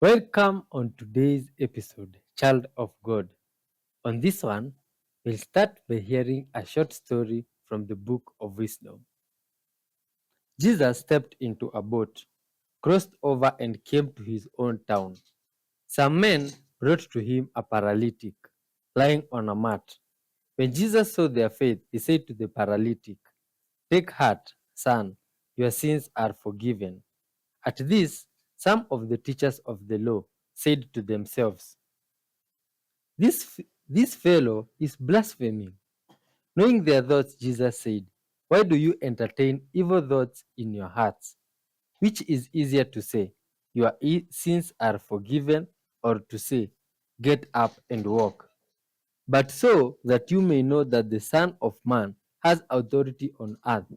Welcome on today's episode, Child of God. On this one, we'll start by hearing a short story from the Book of Wisdom. Jesus stepped into a boat, crossed over, and came to his own town. Some men brought to him a paralytic lying on a mat. When Jesus saw their faith, he said to the paralytic, "Take heart, son, your sins are forgiven." At this, some of the teachers of the law said to themselves, this fellow is blaspheming. Knowing their thoughts, Jesus said, "Why do you entertain evil thoughts in your hearts? Which is easier to say, 'Your sins are forgiven,' or to say, 'Get up and walk'? But so that you may know that the Son of Man has authority on earth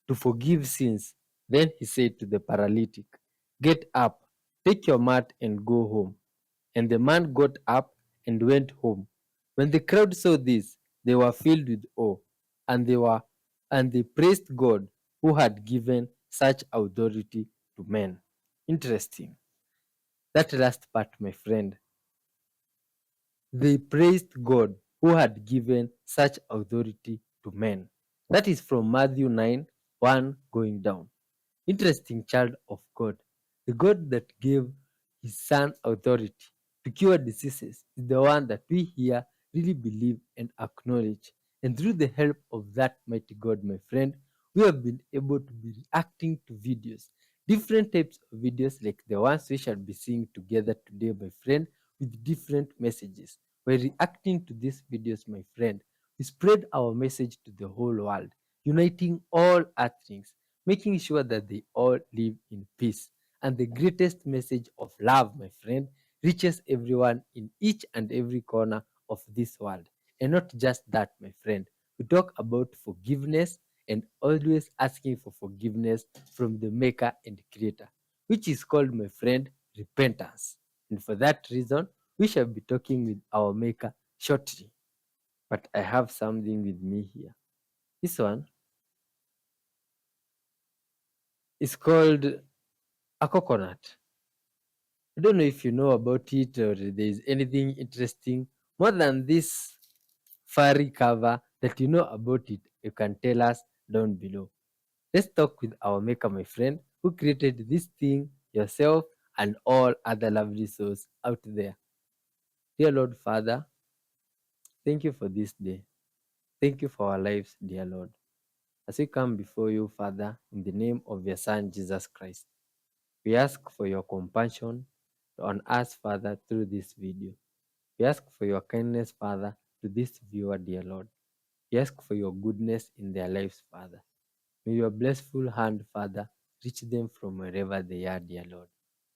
to forgive sins." Then he said to the paralytic, "Get up, take your mat and go home." And the man got up and went home. When the crowd saw this, they were filled with awe, and they praised God who had given such authority to men. Interesting. That last part, my friend. They praised God who had given such authority to men. That is from Matthew 9 1 going down. Interesting, child of God. The God that gave his son authority to cure diseases is the one that we here really believe and acknowledge. And through the help of that mighty God, my friend, we have been able to be reacting to videos, different types of videos like the ones we shall be seeing together today, my friend, with different messages. By reacting to these videos, my friend, we spread our message to the whole world, uniting all earthlings, making sure that they all live in peace. And the greatest message of love, my friend, reaches everyone in each and every corner of this world. And not just that, my friend, we talk about forgiveness and always asking for forgiveness from the Maker and Creator, which is called, my friend, repentance. And for that reason, we shall be talking with our Maker shortly. But I have something with me here. This one is called a coconut. I don't know if you know about it or there is anything interesting more than this furry cover that you know about it. You can tell us down below. Let's talk with our maker, my friend, who created this thing, yourself, and all other lovely souls out there. Dear Lord Father, thank you for this day. Thank you for our lives, dear Lord. As we come before you, Father, in the name of your Son, Jesus Christ, we ask for your compassion on us, Father, through this video. We ask for your kindness, Father, to this viewer, dear Lord. We ask for your goodness in their lives, Father. May your blessful hand, Father, reach them from wherever they are, dear Lord.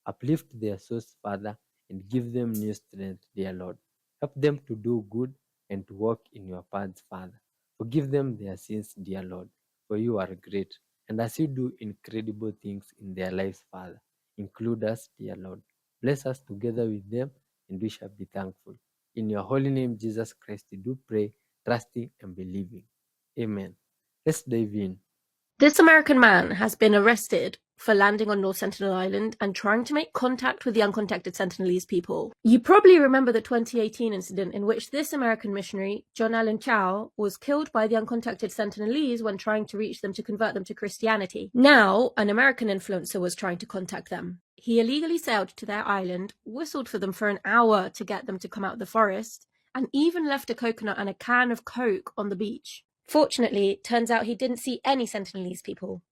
Uplift their souls, Father, and give them new strength, dear Lord. Help them to do good and to walk in your paths, Father. Forgive them their sins, dear Lord, for you are great. And as you do incredible things in their lives, Father, include us, dear Lord. Bless us together with them, and we shall be thankful. In your holy name, Jesus Christ, we do pray, trusting and believing. Amen. Let's dive in. This American man has been arrested for landing on North Sentinel Island and trying to make contact with the uncontacted Sentinelese people. You probably remember the 2018 incident in which this American missionary, John Allen Chow, was killed by the uncontacted Sentinelese when trying to reach them to convert them to Christianity. Now, an American influencer was trying to contact them. He illegally sailed to their island, whistled for them for an hour to get them to come out of the forest, and even left a coconut and a can of Coke on the beach. Fortunately, it turns out he didn't see any Sentinelese people.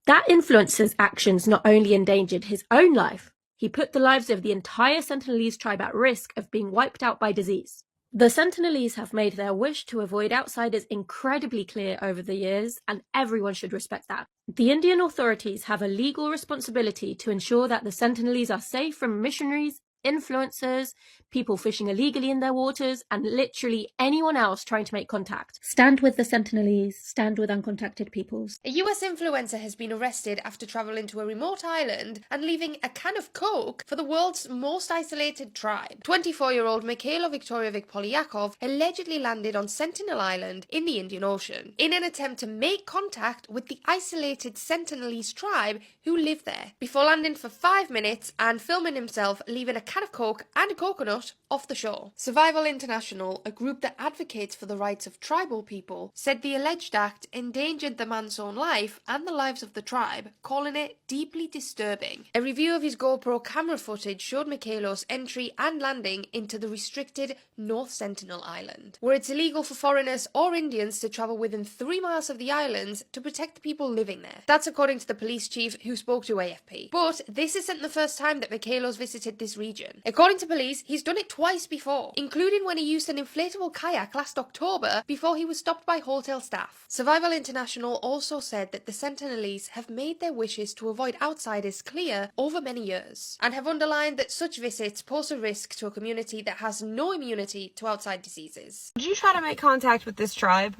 That influencer's actions not only endangered his own life, he put the lives of the entire Sentinelese tribe at risk of being wiped out by disease. The Sentinelese have made their wish to avoid outsiders incredibly clear over the years, and everyone should respect that. The Indian authorities have a legal responsibility to ensure that the Sentinelese are safe from missionaries, influencers, people fishing illegally in their waters, and literally anyone else trying to make contact. Stand with the Sentinelese, stand with uncontacted peoples. A US influencer has been arrested after travelling to a remote island and leaving a can of Coke for the world's most isolated tribe. 24-year-old Mikhailo Viktoriovic Polyakov allegedly landed on Sentinel Island in the Indian Ocean in an attempt to make contact with the isolated Sentinelese tribe who live there, before landing for 5 minutes and filming himself leaving a can of Coke and a coconut off the shore. Survival International, a group that advocates for the rights of tribal people, said the alleged act endangered the man's own life and the lives of the tribe, calling it deeply disturbing. A review of his GoPro camera footage showed Mikhailo's entry and landing into the restricted North Sentinel Island, where it's illegal for foreigners or Indians to travel within 3 miles of the islands to protect the people living there. That's according to the police chief who spoke to AFP. But this isn't the first time that Mikhailo's visited this region. According to police, he's done it twice before, including when he used an inflatable kayak last October before he was stopped by hotel staff. Survival International also said that the Sentinelese have made their wishes to avoid outsiders clear over many years, and have underlined that such visits pose a risk to a community that has no immunity to outside diseases. Did you try to make contact with this tribe?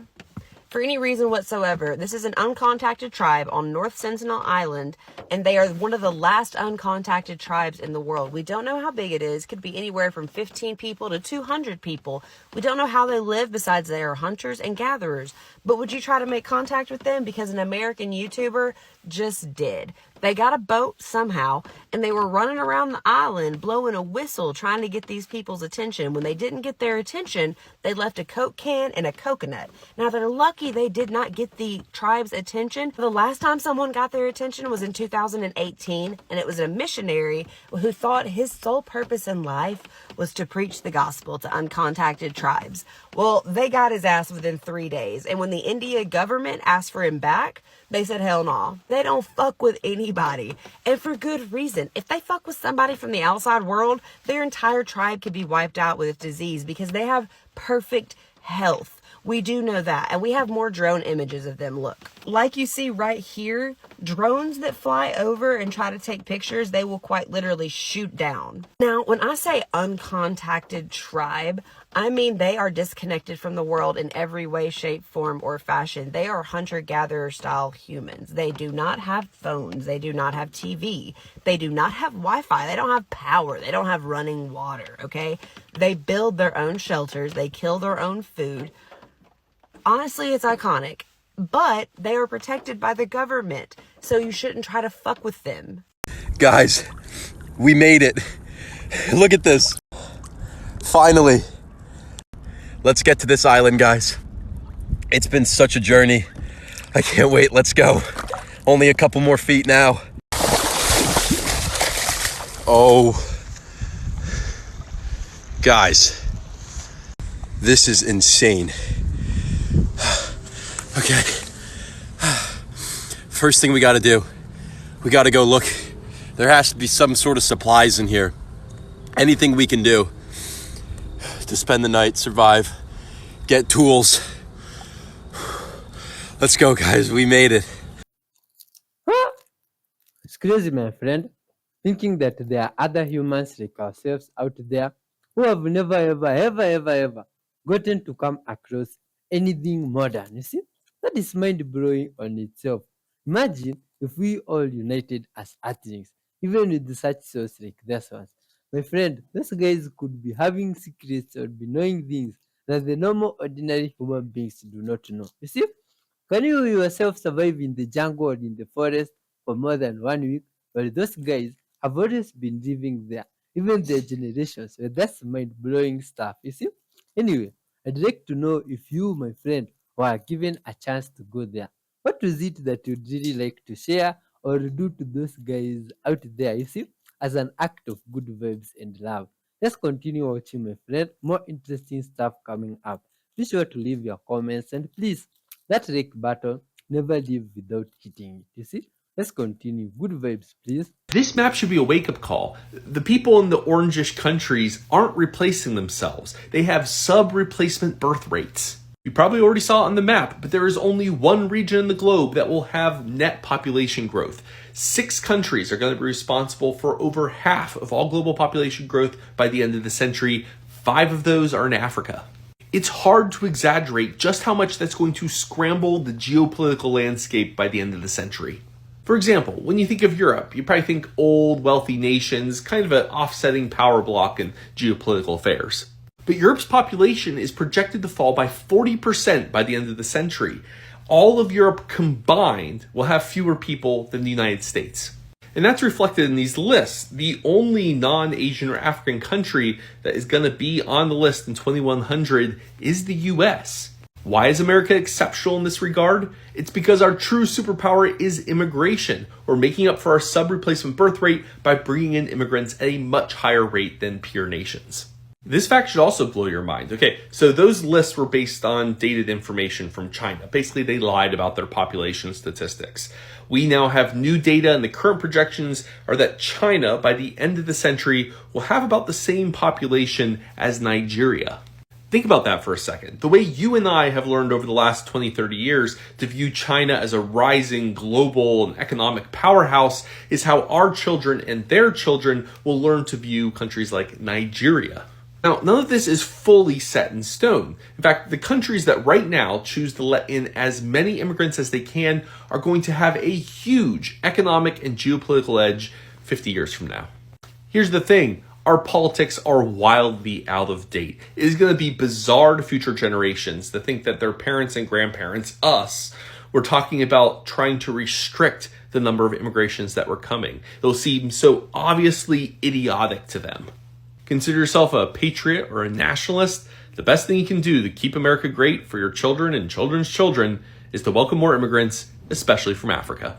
For any reason whatsoever, this is an uncontacted tribe on North Sentinel Island, and they are one of the last uncontacted tribes in the world. We don't know how big it is. Could be anywhere from 15 people to 200 people. We don't know how they live, besides they are hunters and gatherers. But would you try to make contact with them? Because an American YouTuber just did. They got a boat somehow, and they were running around the island blowing a whistle trying to get these people's attention. When they didn't get their attention, they left a Coke can and a coconut. Now, they're lucky they did not get the tribe's attention. The last time someone got their attention was in 2018, and it was a missionary who thought his sole purpose in life was to preach the gospel to uncontacted tribes. Well, they got his ass within 3 days, and when the India government asked for him back, they said, hell no. They don't fuck with anybody. And for good reason. If they fuck with somebody from the outside world, their entire tribe could be wiped out with disease because they have perfect health. We do know that. And we have more drone images of them. Look. Like you see right here, drones that fly over and try to take pictures, they will quite literally shoot down. Now, when I say uncontacted tribe, I mean they are disconnected from the world in every way, shape, form, or fashion. They are hunter-gatherer style humans. They do not have phones. They do not have TV. They do not have Wi-Fi. They don't have power. They don't have running water, okay? They build their own shelters. They kill their own food. Honestly, it's iconic. But they are protected by the government, so you shouldn't try to fuck with them. Guys, we made it. Look at this. Finally. Let's get to this island, guys. It's been such a journey. I can't wait. Let's go. Only a couple more feet now. Oh. Guys, this is insane. Okay. First thing we got to do, we got to go look. There has to be some sort of supplies in here. Anything we can do to spend the night, survive, get tools. Let's go, guys. We made it. It's crazy, my friend, thinking that there are other humans like ourselves out there who have never, ever gotten to come across anything modern. You see, that is mind-blowing on itself. Imagine if we all united as Earthlings, even with such source like this one. My friend, those guys could be having secrets or be knowing things that the normal, ordinary human beings do not know. You see, can you yourself survive in the jungle or in the forest for more than 1 week? Well, those guys have always been living there, even their generations. Well, that's mind-blowing stuff, you see? Anyway, I'd like to know if you, my friend, were given a chance to go there. What is it that you'd really like to share or do to those guys out there, you see, as an act of good vibes and love? Let's continue watching, my friend. More interesting stuff coming up. Be sure to leave your comments, and please, that like button, never leave without hitting it. You see? Let's continue. Good vibes, please. This map should be a wake-up call. The people in the orangish countries aren't replacing themselves. They have sub-replacement birth rates. You probably already saw it on the map, but there is only one region in the globe that will have net population growth. 6 countries are going to be responsible for over half of all global population growth by the end of the century. 5 of those are in Africa. It's hard to exaggerate just how much that's going to scramble the geopolitical landscape by the end of the century. For example, when you think of Europe, you probably think old, wealthy nations, kind of an offsetting power block in geopolitical affairs. But Europe's population is projected to fall by 40% by the end of the century. All of Europe combined will have fewer people than the United States. And that's reflected in these lists. The only non-Asian or African country that is going to be on the list in 2100 is the US. Why is America exceptional in this regard? It's because our true superpower is immigration. We're making up for our sub-replacement birth rate by bringing in immigrants at a much higher rate than peer nations. This fact should also blow your mind. Okay, so those lists were based on dated information from China. Basically, they lied about their population statistics. We now have new data, and the current projections are that China, by the end of the century, will have about the same population as Nigeria. Think about that for a second. The way you and I have learned over the last 20, 30 years to view China as a rising global and economic powerhouse is how our children and their children will learn to view countries like Nigeria. Now, none of this is fully set in stone. In fact, the countries that right now choose to let in as many immigrants as they can are going to have a huge economic and geopolitical edge 50 years from now. Here's the thing. Our politics are wildly out of date. It is going to be bizarre to future generations to think that their parents and grandparents, us, were talking about trying to restrict the number of immigrations that were coming. It'll seem so obviously idiotic to them. Consider yourself a patriot or a nationalist. The best thing you can do to keep America great for your children and children's children is to welcome more immigrants, especially from Africa.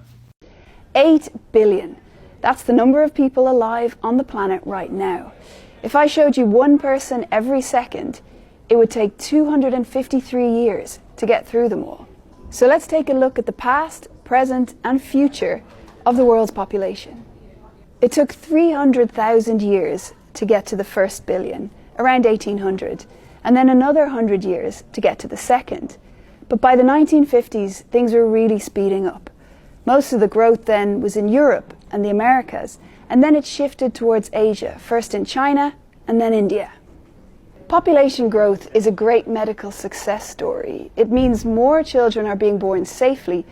8 billion. That's the number of people alive on the planet right now. If I showed you one person every second, it would take 253 years to get through them all. So let's take a look at the past, present, and future of the world's population. It took 300,000 years to get to the first billion, around 1800, and then another 100 years to get to the second. But by the 1950s, things were really speeding up. Most of the growth then was in Europe and the Americas, and then it shifted towards Asia, first in China and then India. Population growth is a great medical success story. It means more children are being born safely,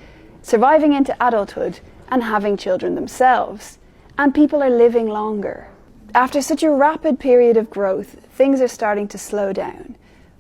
surviving into adulthood and having children themselves, and people are living longer. After such a rapid period of growth, things are starting to slow down.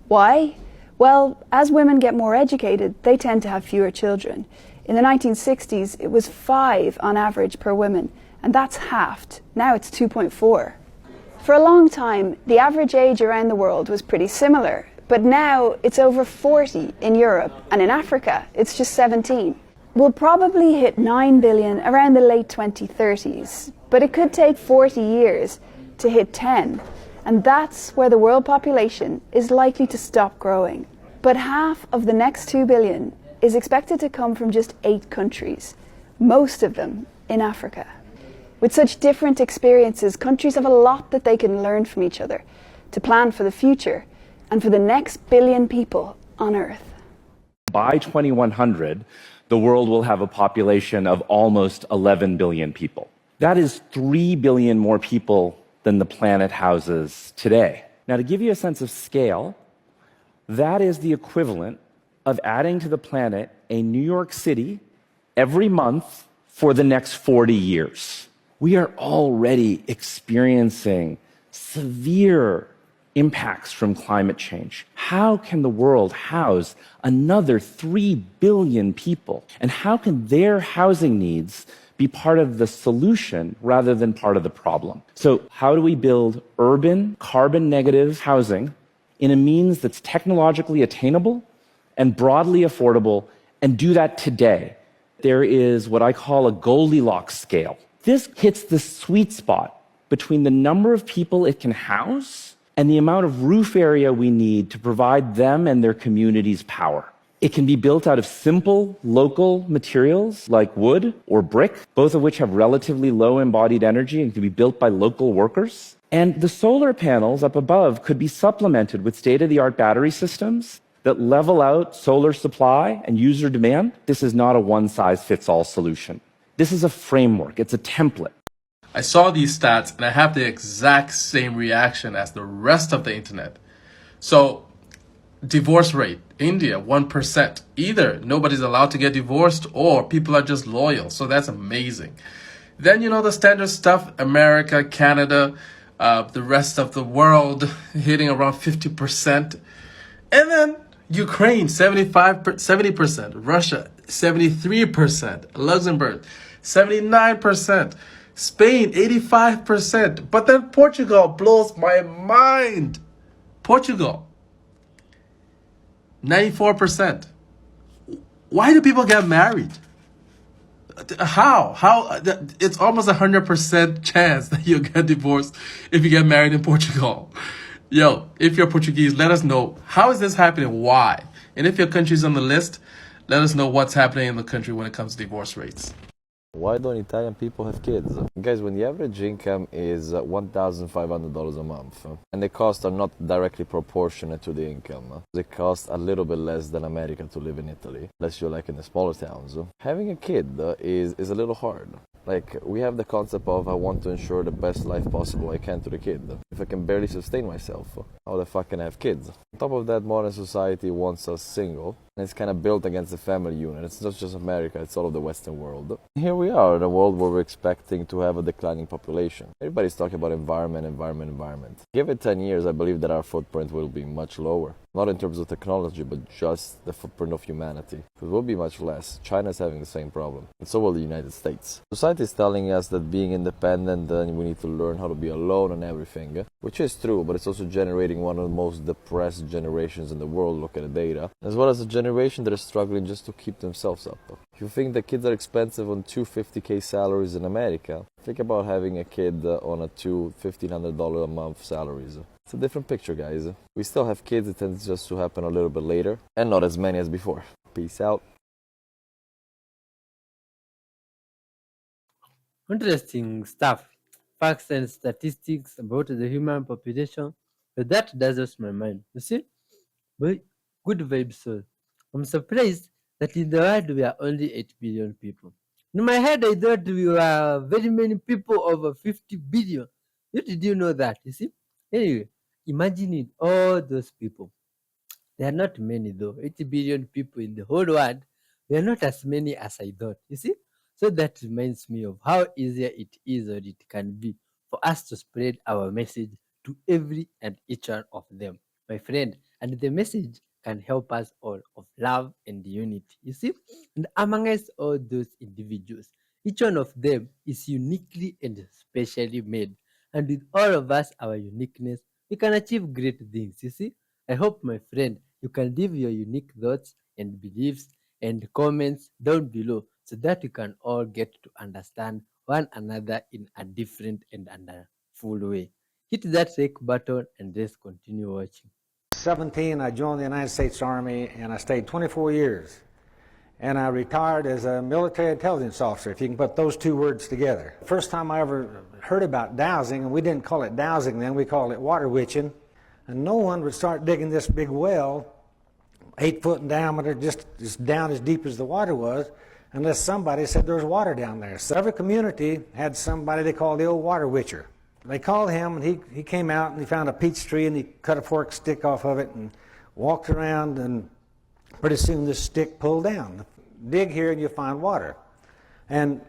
Why? Well, as women get more educated, they tend to have fewer children. In the 1960s, it was 5 on average per woman, and that's halved. Now it's 2.4. For a long time, the average age around the world was pretty similar, but now it's over 40 in Europe, and in Africa, it's just 17. We'll probably hit 9 billion around the late 2030s, but it could take 40 years to hit 10, and that's where the world population is likely to stop growing. But half of the next 2 billion is expected to come from just 8 countries, most of them in Africa. With such different experiences, countries have a lot that they can learn from each other to plan for the future and for the next billion people on Earth. By 2100, the world will have a population of almost 11 billion people. That is 3 billion more people than the planet houses today. Now, to give you a sense of scale, that is the equivalent of adding to the planet a New York City every month for the next 40 years. We are already experiencing severe impacts from climate change. How can the world house another 3 billion people? And how can their housing needs be part of the solution rather than part of the problem? So how do we build urban, carbon-negative housing in a means that's technologically attainable and broadly affordable, and do that today? There is what I call a Goldilocks scale. This hits the sweet spot between the number of people it can house and the amount of roof area we need to provide them and their communities power. It can be built out of simple, local materials like wood or brick, both of which have relatively low embodied energy and can be built by local workers. And the solar panels up above could be supplemented with state-of-the-art battery systems that level out solar supply and user demand. This is not a one-size-fits-all solution. This is a framework. It's a template. I saw these stats and I have the exact same reaction as the rest of the internet. So, divorce rate, India, 1%. Either nobody's allowed to get divorced or people are just loyal. So that's amazing. Then, the standard stuff, America, Canada, the rest of the world hitting around 50%. And then Ukraine, 70%. Russia, 73%. Luxembourg, 79%. Spain, 85%. But then Portugal blows my mind. Portugal, 94%. Why do people get married? How? It's almost 100% chance that you'll get divorced if you get married in Portugal. Yo, if you're Portuguese, let us know. How is this happening? Why? And if your country's on the list, let us know what's happening in the country when it comes to divorce rates. Why don't Italian people have kids? Guys, when the average income is $1,500 a month, and the costs are not directly proportionate to the income, they cost a little bit less than America to live in Italy, unless you're like in the smaller towns. Having a kid is a little hard. Like, we have the concept of I want to ensure the best life possible I can to the kid. If I can barely sustain myself, how the fuck can I have kids? On top of that, modern society wants us single, and it's kind of built against the family unit. It's not just America, it's all of the Western world. Here we are in a world where we're expecting to have a declining population. Everybody's talking about environment. Give it 10 years, I believe that our footprint will be much lower. Not in terms of technology, but just the footprint of humanity. It will be much less. China's having the same problem, and so will the United States. Society is telling us that being independent, then we need to learn how to be alone and everything, which is true, but it's also generating one of the most depressed generations in the world, look at the data, as well as a generation that is struggling just to keep themselves up. If you think that kids are expensive on $250K salaries in America, think about having a kid on a $1,500 a month salaries. It's a different picture, guys. We still have kids, it tends just to happen a little bit later, and not as many as before. Peace out. Interesting stuff. Facts and statistics about the human population. But that dazzles my mind. You see? But good vibes, so I'm surprised that in the world we are only 8 billion people. In my head, I thought we were very many people, over 50 billion. Did you know that? You see? Anyway, imagine it, all those people. There are not many though. 80 billion people in the whole world. They are not as many as I thought. You see? So that reminds me of how easier it is, or it can be, for us to spread our message to every and each one of them, my friend. And the message can help us all of love and unity. You see? And amongst all those individuals, each one of them is uniquely and specially made. And with all of us, our uniqueness, we can achieve great things. You see? I hope, my friend, you can leave your unique thoughts and beliefs and comments down below, so that we can all get to understand one another in a different and full way. Hit that like button and let's continue watching. 17, I joined the United States Army, and I stayed 24 years. And I retired as a military intelligence officer, if you can put those two words together. First time I ever heard about dowsing, and we didn't call it dowsing then, we called it water witching. And no one would start digging this big well, 8 foot in diameter, just down as deep as the water was, unless somebody said there was water down there. So every community had somebody they called the old water witcher. They called him, and he came out and he found a peach tree, and he cut a forked stick off of it and walked around, and pretty soon this stick pulled down. Dig here and you'll find water. And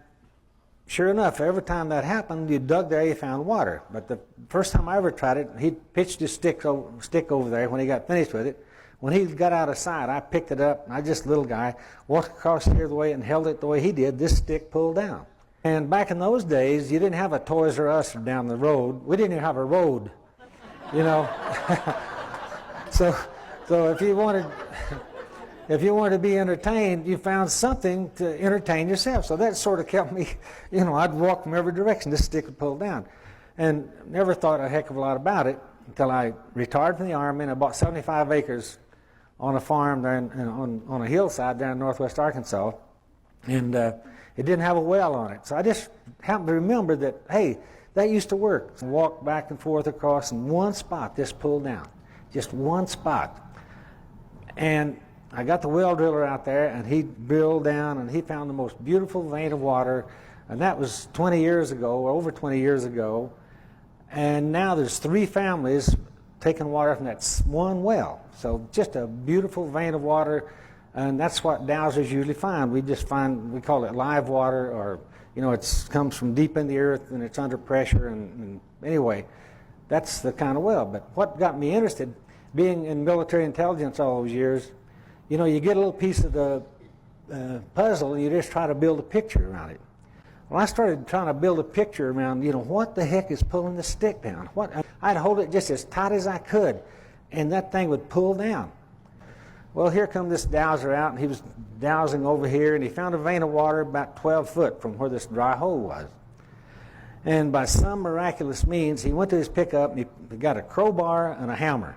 sure enough, every time that happened, you dug there, you found water. But the first time I ever tried it, he pitched his stick over there when he got finished with it. When he got out of sight, I picked it up, and I just a little guy, walked across here the way and held it the way he did. This stick pulled down. And back in those days, you didn't have a Toys R Us down the road. We didn't even have a road, you know. So if you wanted to be entertained, you found something to entertain yourself. So that sort of kept me, you know, I'd walk from every direction. This stick would pull down. And never thought a heck of a lot about it until I retired from the Army, and I bought 75 acres on a farm there on a hillside there in northwest Arkansas. And it didn't have a well on it. So I just happened to remember that, hey, that used to work. So I walked back and forth across, and one spot this pulled down. Just one spot. And I got the well driller out there, and he drilled down, and he found the most beautiful vein of water, and that was 20 years ago, or over 20 years ago. And now there's 3 families taking water from that one well. So just a beautiful vein of water, and that's what dowsers usually find. We just find, we call it live water, or, you know, it comes from deep in the earth, and it's under pressure, and anyway, that's the kind of well. But what got me interested, being in military intelligence all those years, you know, you get a little piece of the puzzle, and you just try to build a picture around it. Well, I started trying to build a picture around, you know, what the heck is pulling the stick down? I'd hold it just as tight as I could, and that thing would pull down. Well, here come this dowser out, and he was dowsing over here, and he found a vein of water about 12 foot from where this dry hole was. And by some miraculous means, he went to his pickup, and he got a crowbar and a hammer.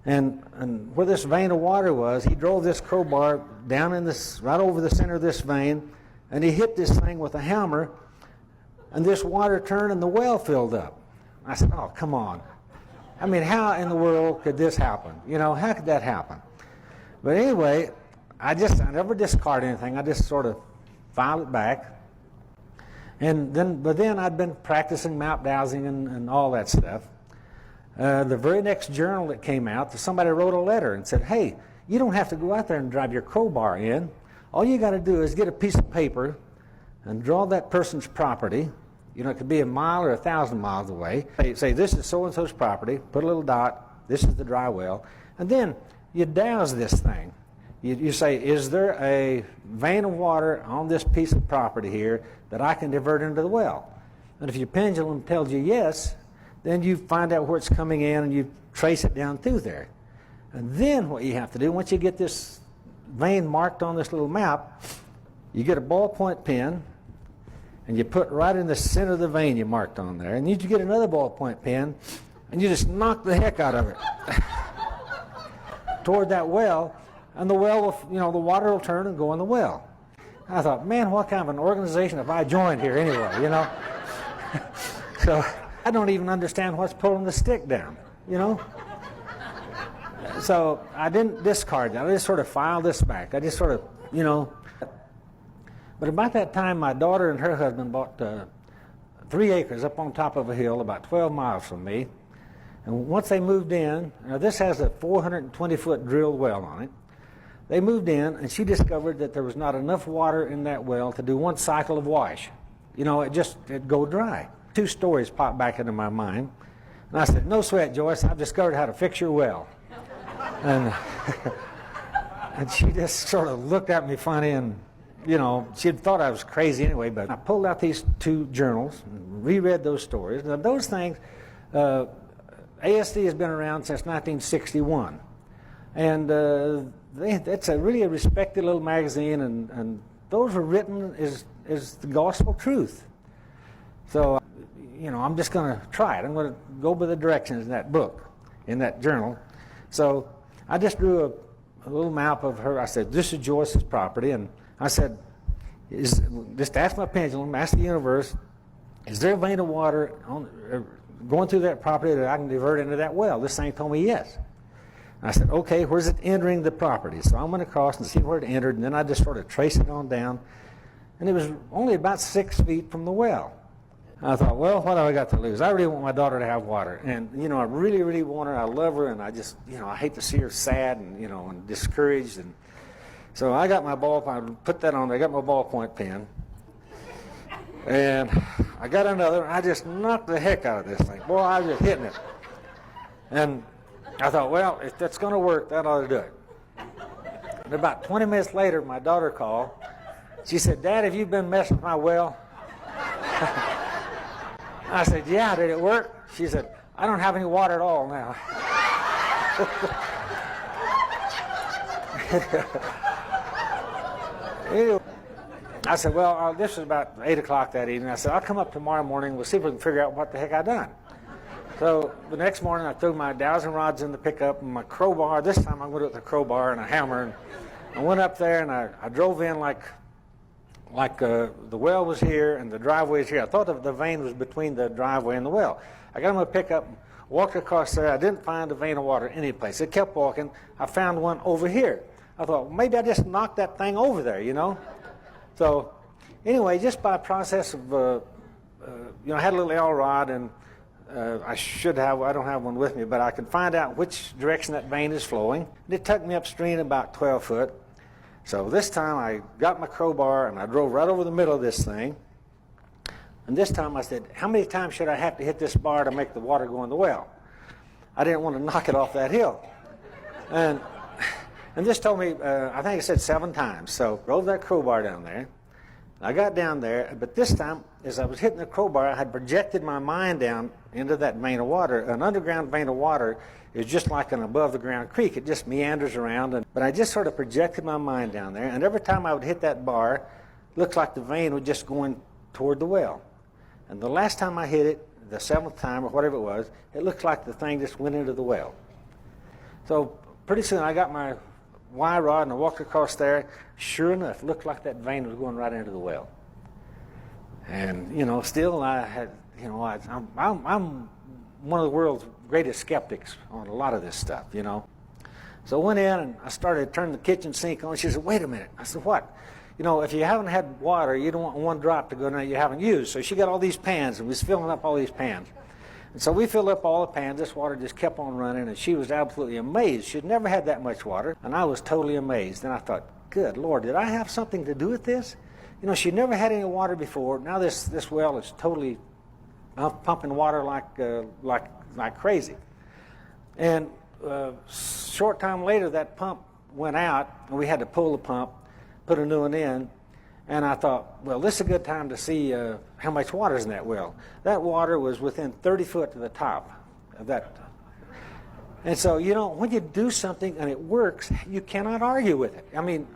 And where this vein of water was, he drove this crowbar down in this, right over the center of this vein, and he hit this thing with a hammer, and this water turned and the well filled up. I said, oh, come on. I mean, how in the world could this happen? You know, how could that happen? But anyway, I never discarded anything. I just sort of filed it back. But then I'd been practicing map dowsing and all that stuff. The very next journal that came out, somebody wrote a letter and said, hey, you don't have to go out there and drive your crowbar in. All you got to do is get a piece of paper and draw that person's property. You know, it could be a mile or 1,000 miles away. Say this is so-and-so's property, put a little dot, this is the dry well, and then you douse this thing. You say, is there a vein of water on this piece of property here that I can divert into the well? And if your pendulum tells you yes, then you find out where it's coming in and you trace it down through there. And then what you have to do, once you get this vein marked on this little map, you get a ballpoint pen and you put right in the center of the vein you marked on there, and you get another ballpoint pen and you just knock the heck out of it toward that well, and the well will, you know, the water will turn and go in the well. I thought, man, what kind of an organization have I joined here anyway, you know? So I don't even understand what's pulling the stick down, you know? So I didn't discard that. I just sort of filed this back. I just sort of, you know. But about that time, my daughter and her husband bought 3 acres up on top of a hill about 12 miles from me. And once they moved in, now this has a 420-foot drilled well on it. They moved in, and she discovered that there was not enough water in that well to do 1 cycle of wash. You know, it'd go dry. 2 stories popped back into my mind. And I said, no sweat, Joyce, I've discovered how to fix your well. And she just sort of looked at me funny, and, you know, she had thought I was crazy anyway, but I pulled out these 2 journals and reread those stories. Now, those things, ASD has been around since 1961. And it's really a respected little magazine, and those were written as the gospel truth. So, you know, I'm just going to try it. I'm going to go by the directions in that book, in that journal. So I just drew a little map of her. I said, this is Joyce's property. And I said, just ask my pendulum, ask the universe, is there a vein of water going through that property that I can divert into that well? This thing told me yes. And I said, okay, where's it entering the property? So I went across and see where it entered, and then I just sort of traced it on down. And it was only about 6 feet from the well. I thought, well, what have I got to lose? I really want my daughter to have water. And, you know, I really, really want her. I love her, and I just, you know, I hate to see her sad and, you know, and discouraged. And so I got my ballpoint, put that on there. I got my ballpoint pen. And I got another. I just knocked the heck out of this thing. Boy, I was just hitting it. And I thought, well, if that's going to work, that ought to do it. And about 20 minutes later, my daughter called. She said, Dad, have you been messing with my well? I said, yeah, did it work? She said, I don't have any water at all now. Anyway, I said, well, this was about 8 o'clock that evening. I said, I'll come up tomorrow morning. We'll see if we can figure out what the heck I done. So the next morning, I threw my dowsing rods in the pickup and my crowbar. This time I'm going to do it with a crowbar and a hammer. And I went up there, and I drove in like the well was here and the driveway was here. I thought the vein was between the driveway and the well. I got in my pickup, Walked across there. I didn't find a vein of water anyplace. I kept walking. I found one over here. I thought, maybe I just knocked that thing over there, you know? So anyway, just by process of, I had a little L rod, and I don't have one with me, but I can find out which direction that vein is flowing. And it took me upstream about 12 foot. So this time I got my crowbar and I drove right over the middle of this thing. And this time I said, how many times should I have to hit this bar to make the water go in the well? I didn't want to knock it off that hill. And this told me, I think it said 7 times. So drove that crowbar down there. I got down there, but this time, as I was hitting the crowbar, I had projected my mind down into that vein of water. An underground vein of water is just like an above-the-ground creek. It just meanders around. But I just sort of projected my mind down there, and every time I would hit that bar, it looked like the vein was just going toward the well. And the last time I hit it, the 7th time or whatever it was, it looked like the thing just went into the well. So pretty soon I got my Y rod and I walked across there. Sure enough, it looked like that vein was going right into the well. And still I had, I'm one of the world's greatest skeptics on a lot of this stuff, So I went in and I started turning the kitchen sink on. She said, "Wait a minute." I said, "What?" If you haven't had water, you don't want one drop to go down you haven't used. So she got all these pans, and was filling up all these pans. And so we filled up all the pans. This water just kept on running, and she was absolutely amazed. She'd never had that much water, and I was totally amazed. And I thought, good Lord, did I have something to do with this? She'd never had any water before. Now this well is totally pumping water like crazy. And short time later, that pump went out, and we had to pull the pump, put a new one in. And I thought, well, this is a good time to see how much water is in that well. That water was within 30 foot to the top of that. And so, when you do something and it works, you cannot argue with it. I mean,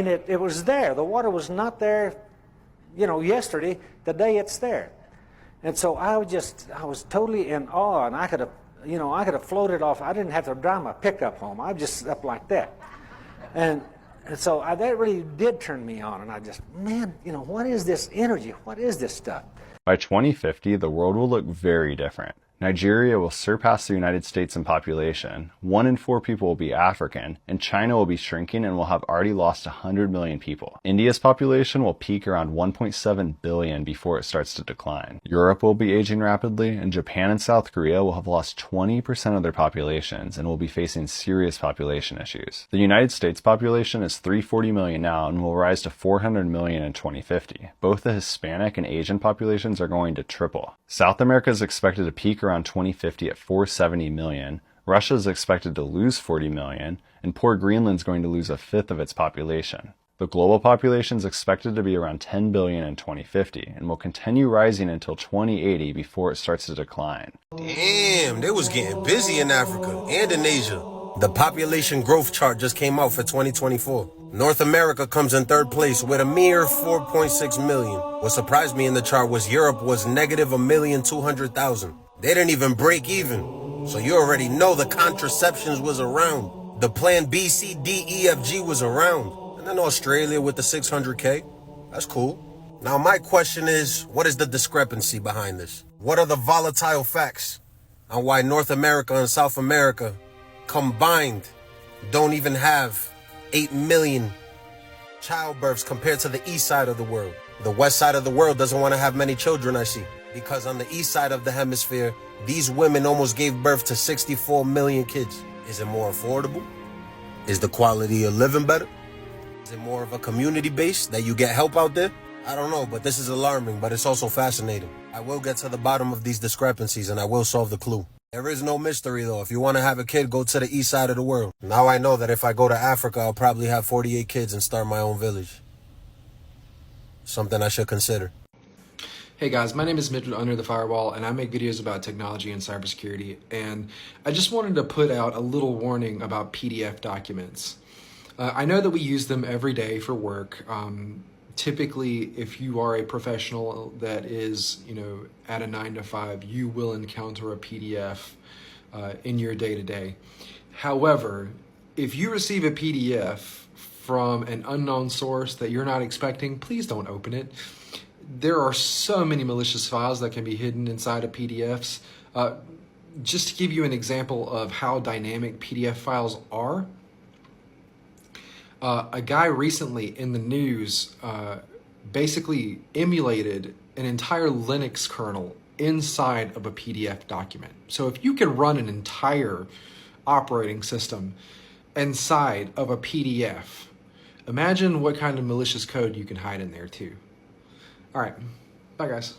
it was there. The water was not there, yesterday. Today it's there. And so I was totally in awe, and I could have floated off. I didn't have to drive my pickup home. I was just up like that. And so that really did turn me on, and I just, what is this energy? What is this stuff? By 2050, the world will look very different. Nigeria will surpass the United States in population, 1 in 4 people will be African, and China will be shrinking and will have already lost 100 million people. India's population will peak around 1.7 billion before it starts to decline. Europe will be aging rapidly, and Japan and South Korea will have lost 20% of their populations and will be facing serious population issues. The United States population is 340 million now and will rise to 400 million in 2050. Both the Hispanic and Asian populations are going to triple. South America is expected to peak around 2050 at 470 million, Russia is expected to lose 40 million, and poor Greenland's going to lose 1/5 of its population. The global population is expected to be around 10 billion in 2050 and will continue rising until 2080 before it starts to decline. Damn, they was getting busy in Africa and in Asia. The population growth chart just came out for 2024. North America comes in 3rd place with a mere 4.6 million. What surprised me in the chart was Europe was negative 1,200,000. They didn't even break even. So you already know the contraceptions was around. The plan B, C, D, E, F, G was around. And then Australia with the 600K. That's cool. Now my question is, what is the discrepancy behind this? What are the volatile facts on why North America and South America combined don't even have 8 million childbirths compared to the east side of the world? The west side of the world doesn't want to have many children, I see. Because on the east side of the hemisphere, these women almost gave birth to 64 million kids. Is it more affordable? Is the quality of living better? Is it more of a community base that you get help out there? I don't know, but this is alarming, but it's also fascinating. I will get to the bottom of these discrepancies and I will solve the clue. There is no mystery though. If you want to have a kid, go to the east side of the world. Now I know that if I go to Africa, I'll probably have 48 kids and start my own village. Something I should consider. Hey guys, my name is Mitchell Under the Firewall, and I make videos about technology and cybersecurity. And I just wanted to put out a little warning about PDF documents. I know that we use them every day for work. Typically, if you are a professional that is, at a 9 to 5, you will encounter a PDF in your day-to-day. However, if you receive a PDF from an unknown source that you're not expecting, please don't open it. There are so many malicious files that can be hidden inside of PDFs. just to give you an example of how dynamic PDF files are, a guy recently in the news basically emulated an entire Linux kernel inside of a PDF document. So if you can run an entire operating system inside of a PDF, imagine what kind of malicious code you can hide in there too. All right, bye guys.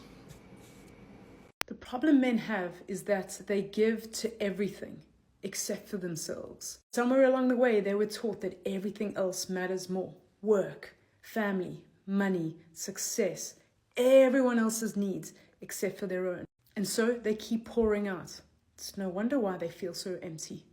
The problem men have is that they give to everything except for themselves. Somewhere along the way, they were taught that everything else matters more. Work, family, money, success, everyone else's needs except for their own. And so they keep pouring out. It's no wonder why they feel so empty.